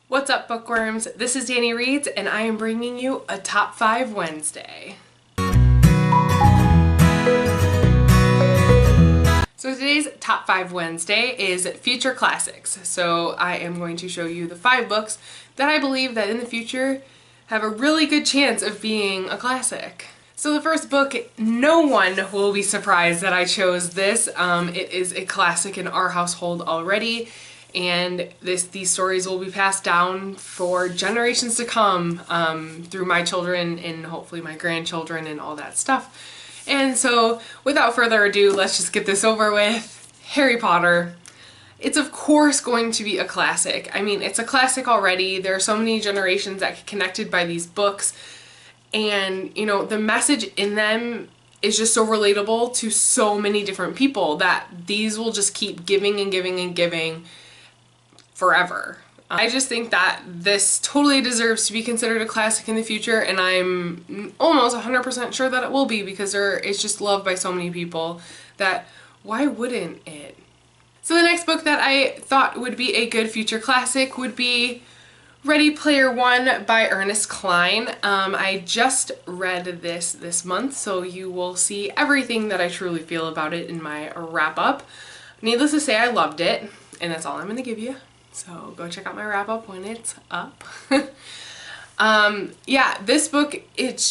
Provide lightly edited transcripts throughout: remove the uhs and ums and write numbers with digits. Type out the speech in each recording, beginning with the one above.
What's up, bookworms? This is Dani Reads, and I am bringing you a Top 5 Wednesday. So today's Top 5 Wednesday is Future Classics. So I am going to show you the 5 books that I believe that in the future have a really good chance of being a classic. So the first book, no one will be surprised that I chose this. It is a classic in our household already. And these stories will be passed down for generations to come through my children and hopefully my grandchildren and all that stuff. And so without further ado, let's just get this over with. Harry Potter. It's of course going to be a classic. I mean, it's a classic already. There are so many generations that get connected by these books. And, you know, the message in them is just so relatable to so many different people that these will just keep giving and giving and giving forever. I just think that this totally deserves to be considered a classic in the future, and I'm almost 100% sure that it will be because it's just loved by so many people that why wouldn't it? So the next book that I thought would be a good future classic would be Ready Player One by Ernest Cline. I just read this month, so you will see everything that I truly feel about it in my wrap-up. Needless to say, I loved it, and that's all I'm going to give you. So go check out my wrap-up when it's up. Yeah, this book, it's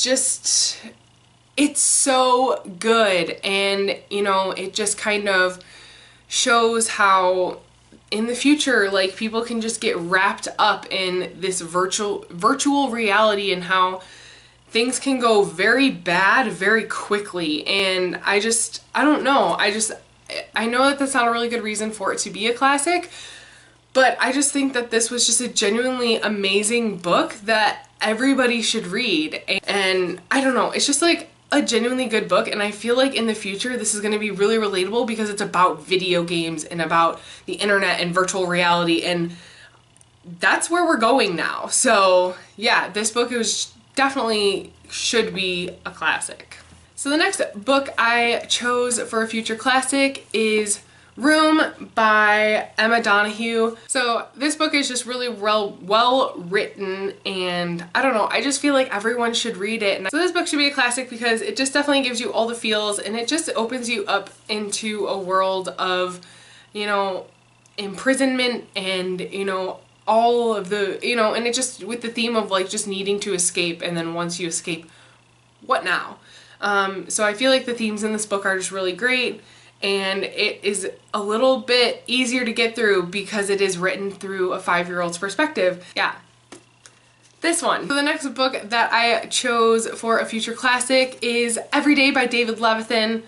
so good, and you know, it just kind of shows how in the future, like, people can just get wrapped up in this virtual reality and how things can go very bad very quickly. And I don't know, I know that that's not a really good reason for it to be a classic, but I just think that this was just a genuinely amazing book that everybody should read. And I don't know, it's just like a genuinely good book, and I feel like in the future this is going to be really relatable because it's about video games and about the internet and virtual reality, and that's where we're going now. So yeah, this book definitely should be a classic. So the next book I chose for a future classic is Room by Emma Donoghue. So this book is just really well written, and I don't know, I just feel like everyone should read it. And so this book should be a classic because it just definitely gives you all the feels, and it just opens you up into a world of, you know, imprisonment and, you know, all of the, you know, and it just with the theme of like just needing to escape, and then once you escape, what now? So I feel like the themes in this book are just really great. And it is a little bit easier to get through because it is written through a 5-year-old's perspective. Yeah, this one. So the next book that I chose for a future classic is Every Day by David Levithan.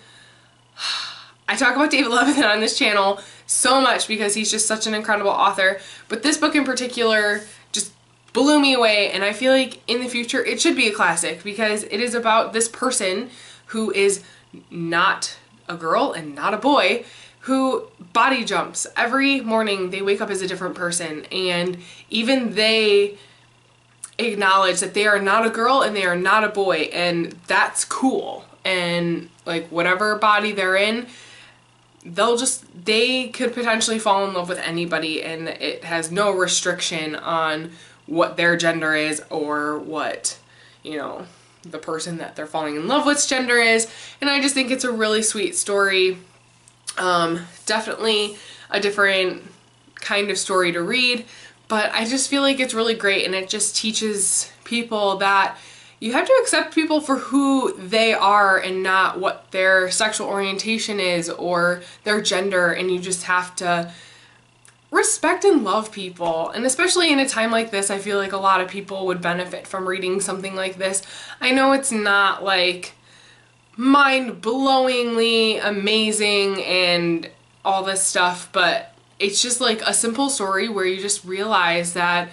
I talk about David Levithan on this channel so much because he's just such an incredible author, but this book in particular just blew me away, and I feel like in the future it should be a classic because it is about this person who is not a girl and not a boy who body jumps. Every morning they wake up as a different person, and even they acknowledge that they are not a girl and they are not a boy, and that's cool. And like whatever body they're in, they could potentially fall in love with anybody, and it has no restriction on what their gender is or what, you know, the person that they're falling in love with's gender is. And I just think it's a really sweet story. Definitely a different kind of story to read, but I just feel like it's really great, and it just teaches people that you have to accept people for who they are and not what their sexual orientation is or their gender, and you just have to respect and love people. And especially in a time like this, I feel like a lot of people would benefit from reading something like this. I know it's not like mind-blowingly amazing and all this stuff, but it's just like a simple story where you just realize that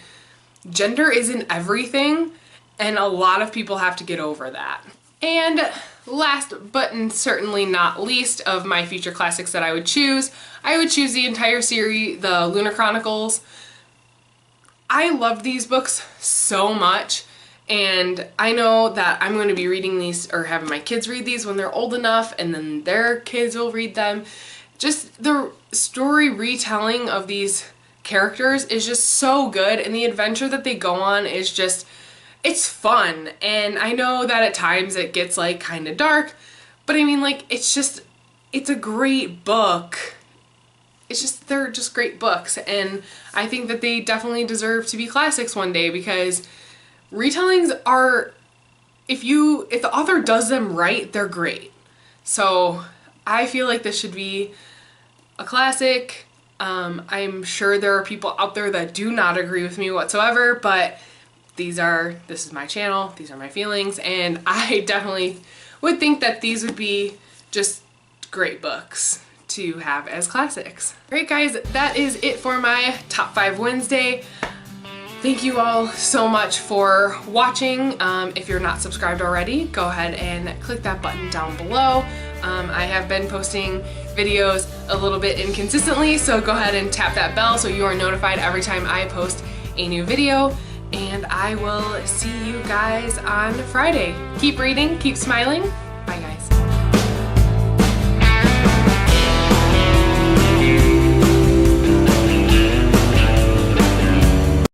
gender isn't everything, and a lot of people have to get over that. And last but certainly not least of my future classics that I would choose the entire series, the Lunar Chronicles. I love these books so much, and I know that I'm going to be reading these or having my kids read these when they're old enough, and then their kids will read them. Just the story retelling of these characters is just so good, and the adventure that they go on is just, it's fun. And I know that at times it gets like kind of dark, but I mean, like, it's a great book. They're just great books, and I think that they definitely deserve to be classics one day, because retellings are, if the author does them right, they're great. So I feel like this should be a classic. I'm sure there are people out there that do not agree with me whatsoever, but this is my channel, these are my feelings, and I definitely would think that these would be just great books to have as classics. Alright guys, that is it for my Top 5 Wednesday. Thank you all so much for watching. If you're not subscribed already, go ahead and click that button down below. I have been posting videos a little bit inconsistently, so go ahead and tap that bell so you are notified every time I post a new video. And I will see you guys on Friday. Keep reading, keep smiling,